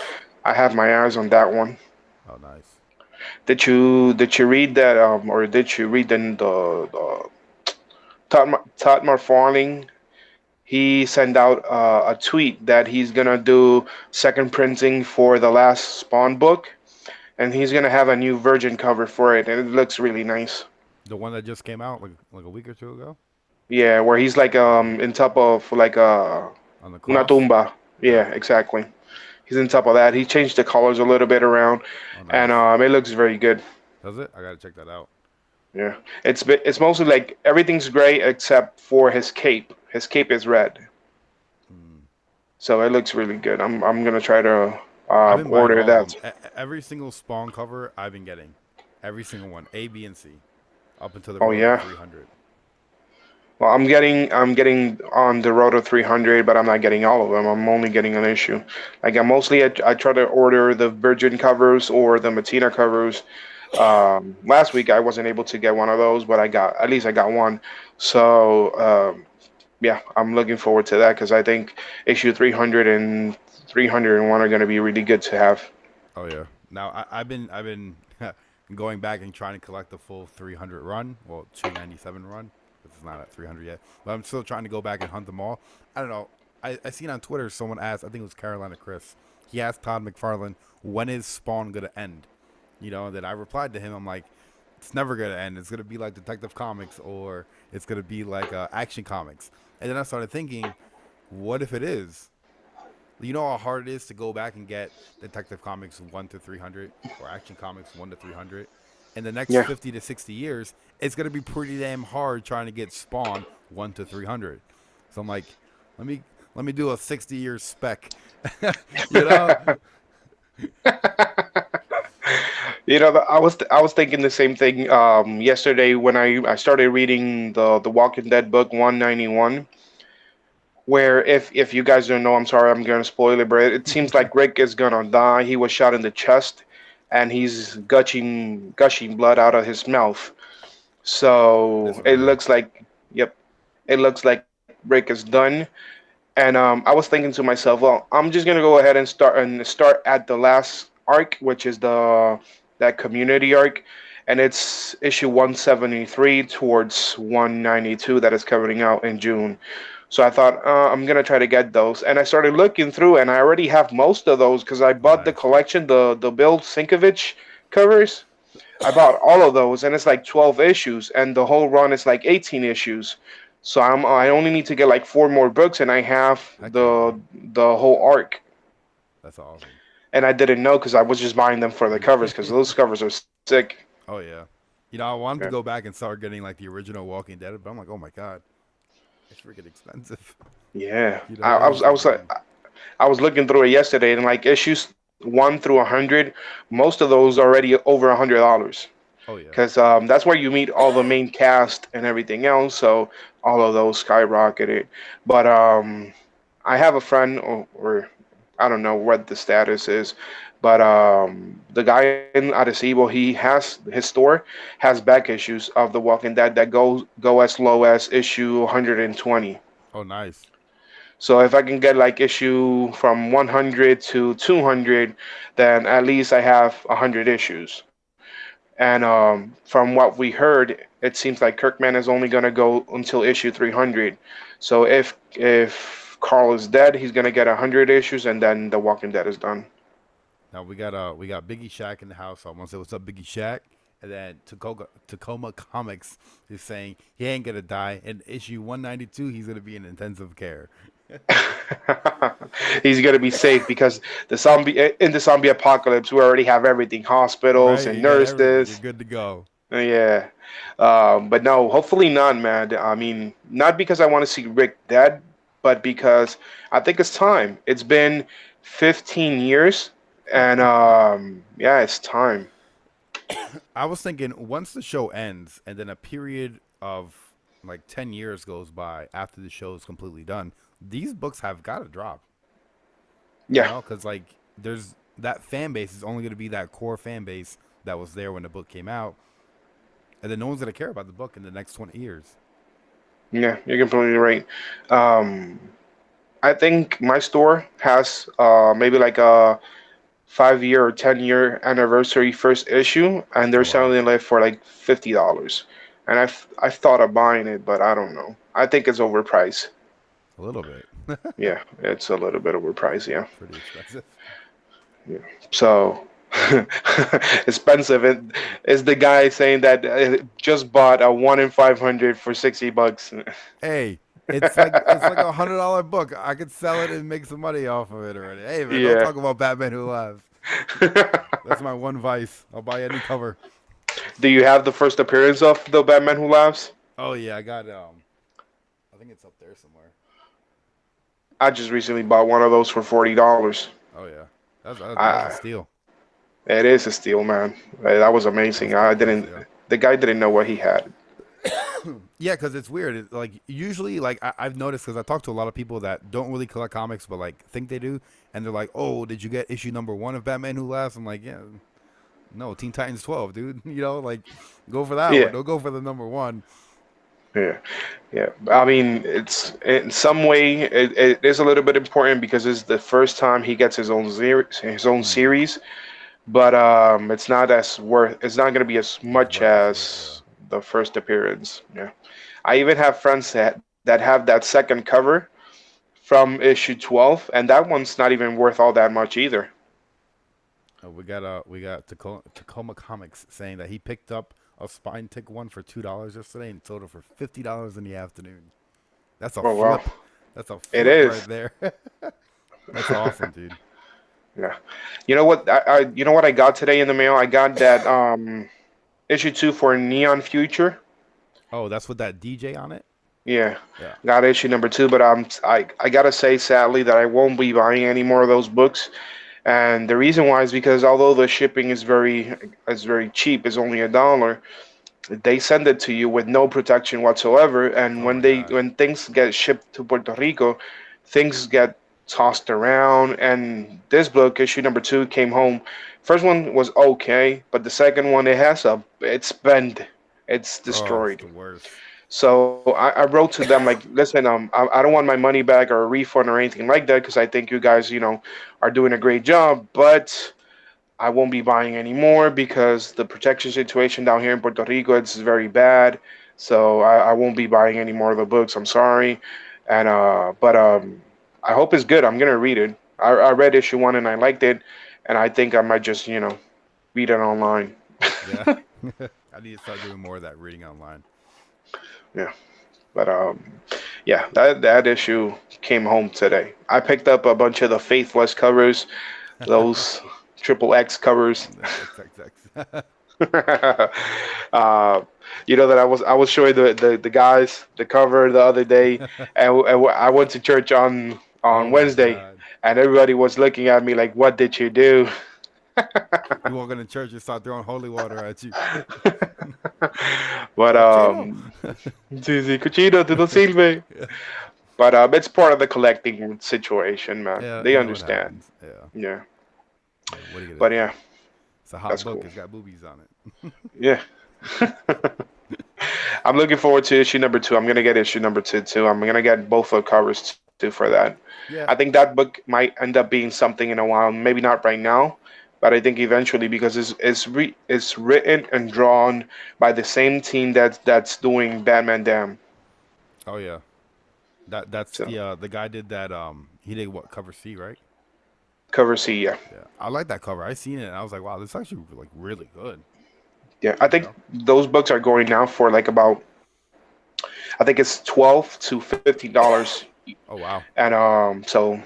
I have my eyes on that one. Oh, nice. Did you read that or did you read the Todd McFarlane? He sent out a tweet that he's gonna do second printing for the last Spawn book, and he's gonna have a new Virgin cover for it, and it looks really nice. The one that just came out like a week or two ago. Yeah, where he's like Oh, in top of like on the una cross. tumba. Yeah. Yeah, exactly. He's in top of that. He changed the colors a little bit around, Oh, and nice. it looks very good. Does it? I gotta check that out. Yeah, it's mostly like everything's gray except for his cape. His cape is red, Hmm. so it looks really good. I'm gonna try to I've been buying order all of that. them. Every single Spawn cover I've been getting. Every single one, A, B, and C, up until the Oh road to yeah. 300. Well, I'm getting on the road to 300, but I'm not getting all of them. I'm only getting an issue. Like I try to order the Virgin covers or the Matina covers. Last week I wasn't able to get one of those, but at least I got one. So yeah, I'm looking forward to that because I think issue 300 and 301 are going to be really good to have. Oh yeah. Now I've been going back and trying to collect the full 300 run. Well, 297 run. It's not at 300 yet, but I'm still trying to go back and hunt them all. I don't know. I seen on Twitter someone asked. I think it was Carolina Chris. He asked Todd McFarlane when is Spawn gonna end. And then I replied to him. I'm like, it's never gonna end. It's gonna be like Detective Comics, or it's gonna be like Action Comics. And then I started thinking, what if it is? You know how hard it is to go back and get Detective Comics 1 to 300 or Action Comics 1 to 300. In the next Yeah. 50 to 60 years, it's gonna be pretty damn hard trying to get Spawn 1 to 300. So I'm like, let me let me do a 60 year spec, you know? I was thinking the same thing yesterday when I started reading the Walking Dead book 191, where if you guys don't know, I'm sorry, I'm gonna spoil it, but it seems like Rick is gonna die. He was shot in the chest, and he's gushing blood out of his mouth. This So is it real. looks like, yep, it looks like Rick is done. And I was thinking to myself, well, I'm just gonna go ahead and start at the last arc, which is the that community arc, and it's issue 173 towards 192 that is coming out in June. So I thought I'm gonna try to get those, and I started looking through, and I already have most of those because I Oh, bought the nice. collection, the Bill Sinkovich covers. I bought all of those, and it's like 12 issues, and the whole run is like 18 issues. So I only need to get like four more books, and I have Heck yeah, dude. the whole arc. That's awesome. And I didn't know because I was just buying them for the covers because those covers are sick. Oh yeah. I wanted Yeah, to go back and start getting like the original Walking Dead, but I'm like, oh my god, it's freaking expensive. yeah. It I was was I like, was like I was looking through it yesterday, and like issues 1 through 100, most of those are already over $100. oh yeah, Because that's where you meet all the main cast and everything else. So all of those skyrocketed. But I have a friend, or I don't know what the status is, but the guy in Arecibo, he has his store has back issues of The Walking Dead that go as low as issue 120. oh nice. So if I can get like issue from 100 to 200, then at least I have 100 issues. And from what we heard, it seems like Kirkman is only going to go until issue 300. So if Carl is dead, he's going to get 100 issues, and then The Walking Dead is done. Now we got Biggie Shack in the house. So I want to say what's up, Biggie Shack. And then Tacoma Comics is saying he ain't gonna die. In issue 192, he's gonna be in intensive care. He's going to be safe because the zombie apocalypse, we already have everything, hospitals Right? and You got everything. You're nurses. good to go. Yeah. But no, hopefully not, man. I mean, not because I want to see Rick dead, but because I think it's time. It's been 15 years, and yeah, it's time. I was thinking once the show ends and then a period of like 10 years goes by after the show is completely done, these books have got to drop, Yeah, because like there's that fan base is only going to be that core fan base that was there when the book came out. And then no one's going to care about the book in the next 20 years. yeah, you're completely right. Um, I think my store has maybe like a 5 year or 10 year anniversary first issue, and Oh, they're wow. selling it for like $50. And I've thought of buying it, but I don't know. I think it's overpriced. A little bit. Yeah, it's a little bit overpriced. Yeah. Pretty expensive. Yeah. So expensive. It is the guy saying that just bought a 1 in 500 for $60. Hey, it's like $100 book. I could sell it and make some money off of it already. Hey man, don't Yeah. talk about Batman Who Laughs. That's my one vice. I'll buy any cover. Do you have the first appearance of the Batman Who Laughs? Oh yeah, I got I think it's up there somewhere. I just recently bought one of those for $40. Oh yeah, that's a Uh, steal. it is a steal, man. That was amazing. That's pretty I crazy, didn't. yeah. The guy didn't know what he had. Yeah, because it's weird. Like usually, like I've noticed because I talk to a lot of people that don't really collect comics, but like think they do, and they're like, "Oh, did you get issue number one of Batman Who Laughs?" I'm like, "Yeah, no, Teen Titans 12, dude. Like go for that one. Yeah. Don't go for the number one." Yeah. Yeah. I mean, it's in some way it is a little bit important because it's the first time he gets his own Hmm. series, but it's not going to be as As much worth as it is. Yeah. as the first appearance. Yeah. I even have friends that have that second cover from issue 12, and that one's not even worth all that much either. We got Tacoma Comics saying that he picked up a spine tick one for $2 yesterday and sold it for $50 in the afternoon. That's a Oh wow, flip. That's a it flip right is. there. That's awesome, dude. Yeah. You know what? You know what I got today in the mail? I got that issue 2 for Neon Future. Oh, that's with that DJ on it. Yeah, Yeah. got issue number 2, but I gotta say sadly that I won't be buying any more of those books. And the reason why is because although the shipping is very cheap, is only $1, they send it to you with no protection whatsoever. And Oh my God. when things get shipped to Puerto Rico, things get tossed around. And this book, issue number 2, came home. First one was okay, but the second one, it's bent, it's Oh, it's destroyed. the worst. So I wrote to them like, listen, I don't want my money back or a refund or anything like that because I think you guys, are doing a great job, but I won't be buying anymore because the protection situation down here in Puerto Rico it's very bad. So I won't be buying any more of the books. I'm sorry, and but I hope it's good. I'm gonna read it. I read issue 1 and I liked it, and I think I might just read it online. Yeah. I need to start doing more of that reading online. Yeah, but yeah, that issue came home today. I picked up a bunch of the Faithless covers, those triple X covers. XXX. uh, that I was showing the guys the cover the other day, and I went to church on Oh my Wednesday, God. and everybody was looking at me like, "What did you do?" You walk into church and start throwing holy water at you. But Cochino. sí, sí, cochino, tú no sirve. Yeah. But it's part of the collecting situation, man. Yeah, They it understand. happens. Yeah. Yeah, Yeah. What are you gonna but do? yeah, It's a hot that's book. cool. It's got boobies on it. Yeah. I'm looking forward to issue number 2. I'm gonna get issue number 2 too. I'm gonna get both the covers too for that. I Yeah. think that book might end up being something in a while. Maybe not right now, but I think eventually because it's written and drawn by the same team that's doing Batman Dam. Oh yeah. That's So the guy did that. He did what, cover C, right? cover C, yeah, Yeah. I like that cover. I seen it and I was like, wow, this is actually like really good. yeah. I You think know. those books are going now for like about I think it's $12 to $15, Oh wow. and so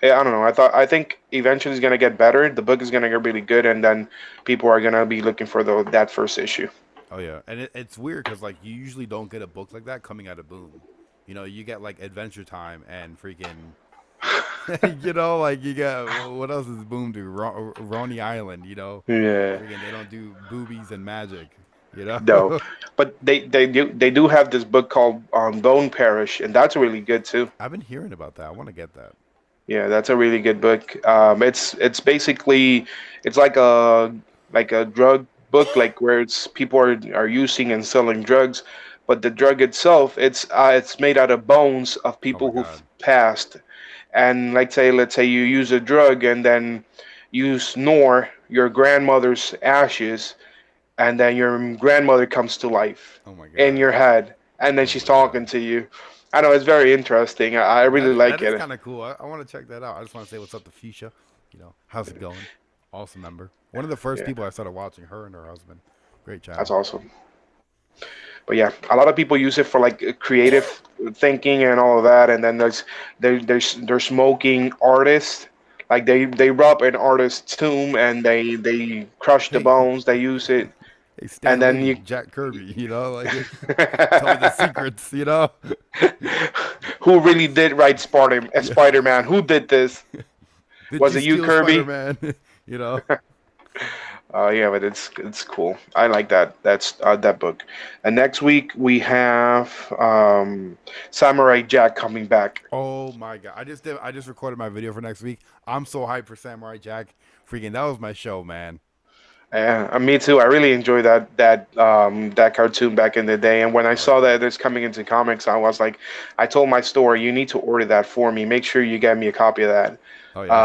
yeah, I don't know. I think eventually it's gonna get better. The book is gonna get really good, and then people are gonna be looking for that first issue. Oh yeah. And it's weird because like you usually don't get a book like that coming out of Boom. You get like Adventure Time and freaking like you got what else does Boom do? Roney Island, Yeah, freaking they don't do boobies and magic, you know. no, but they do have this book called Bone Parish, and that's really good too. I've been hearing about that. I want to get that. Yeah, that's a really good book. It's basically it's like a drug book, like where it's people are using and selling drugs, but the drug itself it's made out of bones of Oh my people who've god. passed. And like say let's say you use a drug and then you snore your grandmother's ashes, and then your grandmother comes to life Oh my in god. your head, and then Oh she's my god. talking to you. I know it's very interesting. I really That like is it. kind of cool. I want to check that out. I just want to say what's up to Fisha. How's it going? Awesome member. One of the first Yeah, people I started watching. Her and her husband. Great that's channel. awesome. But yeah, a lot of people use it for like creative thinking and all of that. And then there's smoking artists. Like they rob an artist's tomb and they crush the Hey, bones. They use it, hey, and Stan then Lee, you. Jack Kirby. Like tell me the secrets. Who really did write Yeah. Spider-Man? Who did this? Did Was you it you, steal Spider Kirby? Man? you know. Yeah, but it's cool. I like that. That book. And next week we have Samurai Jack coming back. Oh my god! I just recorded my video for next week. I'm so hyped for Samurai Jack. Freaking, that was my show, man. Yeah, me too. I really enjoyed that cartoon back in the day. And when I Oh saw yeah. that it's coming into comics, I was like, I told my store, you need to order that for me. Make sure you get me a copy of that. Oh yeah.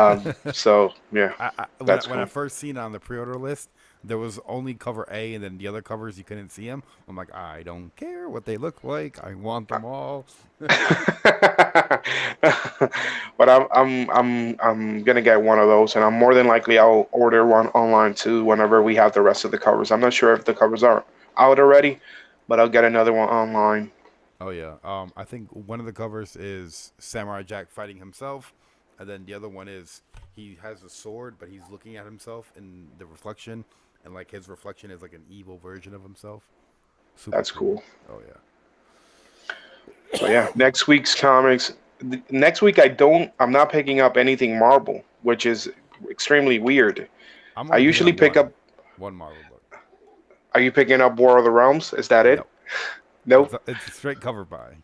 So yeah, When that's I cool. first seen it on the pre-order list, there was only cover A, and then the other covers you couldn't see them. I'm like, I don't care what they look like. I want them all. But I'm gonna get one of those, and I'm more than likely I'll order one online too whenever we have the rest of the covers. I'm not sure if the covers are. out already, but I'll get another one online. Oh yeah. I think one of the covers is Samurai Jack fighting himself, and then the other one is he has a sword, but he's looking at himself in the reflection, and like his reflection is like an evil version of himself. Super That's cool. cool. Oh yeah. So yeah, next week's comics. Next week I'm not picking up anything Marvel, which is extremely weird. I'm I only picking usually up pick up. one Marvel book. Are you picking up War of the Realms? Is that it? No, Nope. it's a straight cover by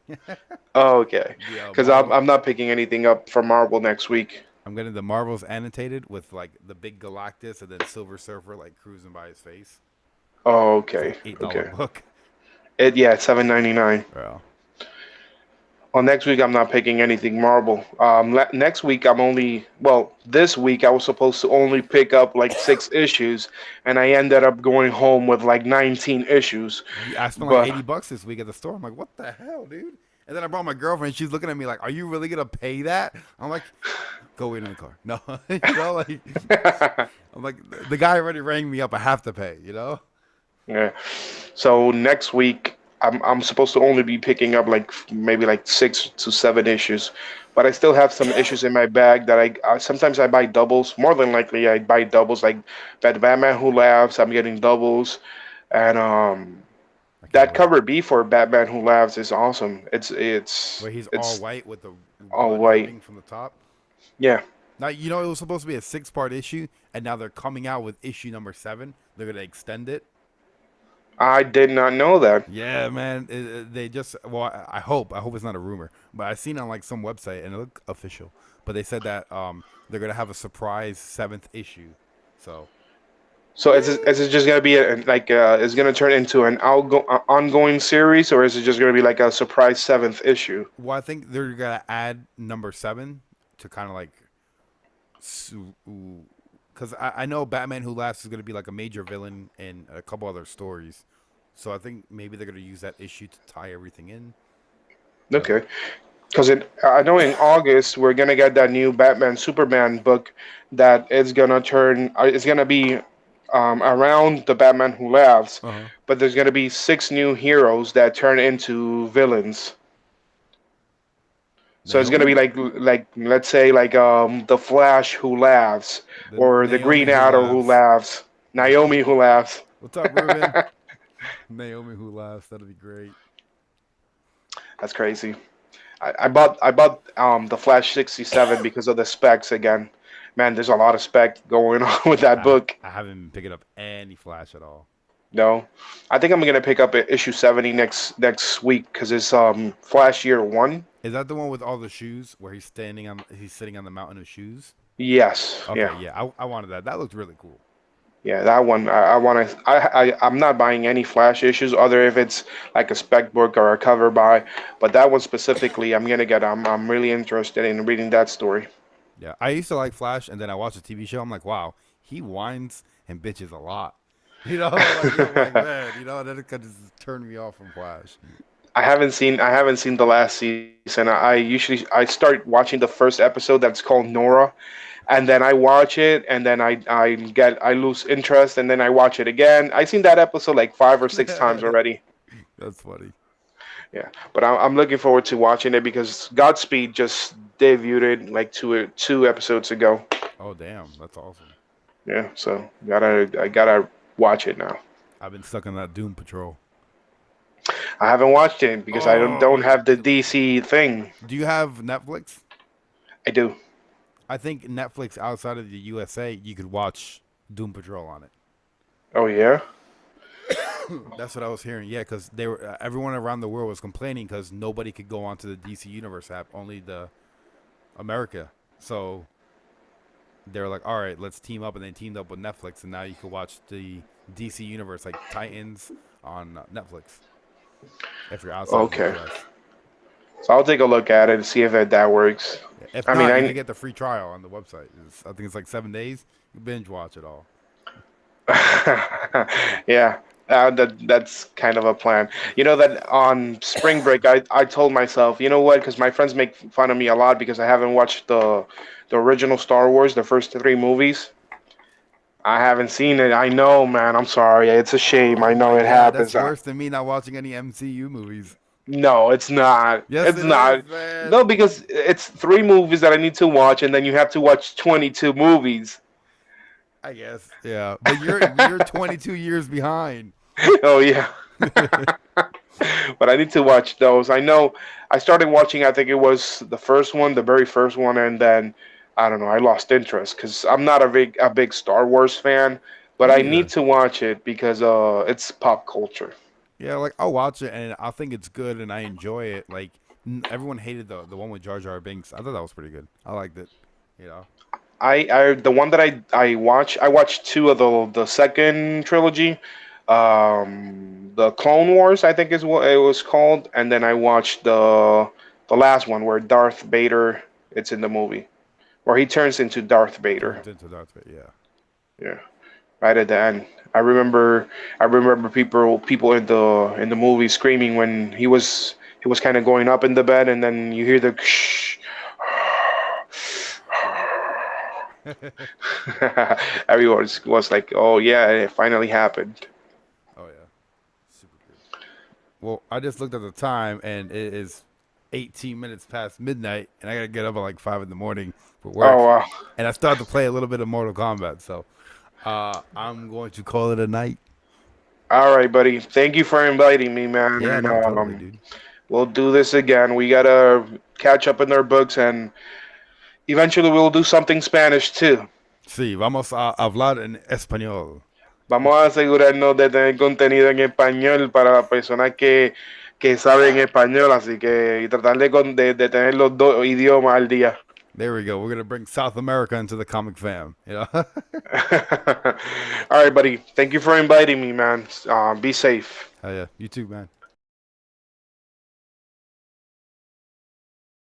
Oh, okay. the Because Marvel. I'm not picking anything up from Marvel next week. I'm getting the Marvels annotated with like the big Galactus and then Silver Surfer like cruising by his face. Oh, It's okay. like $8 Okay. book. It's 7.99. Well, Well, next week I'm not picking anything Marvel. Next week I'm only this week I was supposed to only pick up like 6 issues, and I ended up going home with like 19 issues. I spent like But $80 this week at the store. I'm like, what the hell, dude? And then I brought my girlfriend. She's looking at me like, are you really gonna pay that? I'm like, go wait in the car. No, like I'm like, the guy already rang me up. I have to pay. yeah. So next week I'm supposed to only be picking up like maybe like 6 to 7 issues, but I still have some issues in my bag that sometimes I buy doubles. More than likely I buy doubles like that Batman Who Laughs. I'm getting doubles, and I can't that wait. cover B for Batman Who Laughs is awesome. Where he's all It's white with the all blood white. dripping from the top. Yeah, Now it was supposed to be a 6-part issue, and now they're coming out with issue number 7. They're gonna extend it. I did not know that. Yeah, man. They just well, I hope it's not a rumor, but I seen on like some website and it looked official. But they said that they're gonna have a surprise 7th issue. So So is it yay! just gonna be is it gonna turn into an ongoing series, or is it just gonna be like a surprise seventh issue? Well, I think they're gonna add number 7 to kind of like, because I know Batman Who Laughs is gonna be like a major villain in a couple other stories. So I think maybe they're gonna use that issue to tie everything in. But Okay, because I know in August we're gonna get that new Batman Superman book that is gonna turn. It's gonna be around the Batman Who Laughs, uh huh, but there's gonna be 6 new heroes that turn into villains. So it's gonna be Naomi, like let's say like the Flash Who Laughs, the or the Naomi Green Who Arrow Who Laughs. Laughs, Naomi Who Laughs. What's up, Ruben? Naomi Who Laughs. That'd be great. That's crazy. I bought the Flash 67 because of the specs again. Man, there's a lot of spec going on with that book. I haven't been picking up any Flash at all. No, I think I'm gonna pick up issue 70 next week because it's Flash year one. Is that the one with all the shoes where he's sitting on the mountain of shoes? Yes, Okay, yeah, yeah, I wanted that. That looked really cool. yeah, that one. I want to. I'm not buying any Flash issues, other if it's like a spec book or a cover buy. But that one specifically, I'm gonna get. I'm really interested in reading that story. Yeah, I used to like Flash, and then I watched a TV show. I'm like, wow, he whines and bitches a lot. Like I'm like, man, and then it kind of just turned me off from Flash. I haven't seen the last season. I start watching the first episode that's called Nora, and then I watch it, and then I lose interest, and then I watch it again. I seen that episode like 5 or 6 times already. That's funny. Yeah, but I'm looking forward to watching it because Godspeed just debuted it like two episodes ago. Oh damn, that's awesome. Yeah, so I gotta watch it now. I've been stuck on that Doom Patrol. I haven't watched it because I don't Oh, have the you're killing me. DC thing. Do you have Netflix? I do. I think Netflix outside of the USA, you could watch Doom Patrol on it. Oh yeah. That's what I was hearing. Yeah, because they were everyone around the world was complaining because nobody could go onto the DC Universe app, only the America. So they were like, "All right, let's team up," and they teamed up with Netflix, and now you can watch the DC Universe like Titans on Netflix if you're outside of the Okay. U.S. So I'll take a look at it and see if that works. Yeah. If I mean, not, you can get the free trial on the website. I think it's like 7 days. You binge watch it all. yeah, that's kind of a plan. You know that on spring break, I told myself, you know what? Because my friends make fun of me a lot because I haven't watched the original Star Wars, the first 3 movies. I haven't seen it. I know, man. I'm sorry. It's a shame. I Oh know my it god, that's happens. worse than me not watching any MCU movies. No, it's not. Yes, It's it is, not. No, man. because it's three movies that I need to watch, and then you have to watch 22 movies. I guess. Yeah, but you're 22 years behind. Oh yeah. But I need to watch those. I know I started watching. I think it was the first one, the very first one, and then I don't know. I lost interest because I'm not a big Star Wars fan, but Me I need neither. to watch it because it's pop culture. Yeah, like I'll watch it and I think it's good and I enjoy it. Like everyone hated the one with Jar Jar Binks. I thought that was pretty good. I liked it. You know. I the one that I watched two of the second trilogy, the Clone Wars I think is what it was called, and then I watched the last one where Darth Vader it's in the movie where he turns into Darth Vader. Turns into Darth Vader. Yeah. Yeah, right at the end. I remember people in the movie screaming when he was kind of going up in the bed, and then you hear the Yeah. everyone was like, "Oh yeah, it finally happened." Oh yeah. Super good. Well, I just looked at the time and it is 18 minutes past midnight and I gotta get up at like 5 in the morning for Oh work. wow. And I started to play a little bit of Mortal Kombat, so I'm going to call it a night. All right, buddy. Thank you for inviting me, man. Yeah, And no, totally, dude. we'll do this again. We gotta catch up in our books, and eventually we'll do something Spanish too. Sí, vamos a hablar en español. Vamos a asegurarnos de tener contenido en español para las personas que saben español, así que y tratar de tener los dos idiomas al día. There we go. We're gonna bring South America into the comic fam. You know. All right, buddy. Thank you for inviting me, man. Be safe. Hell yeah. You too, man.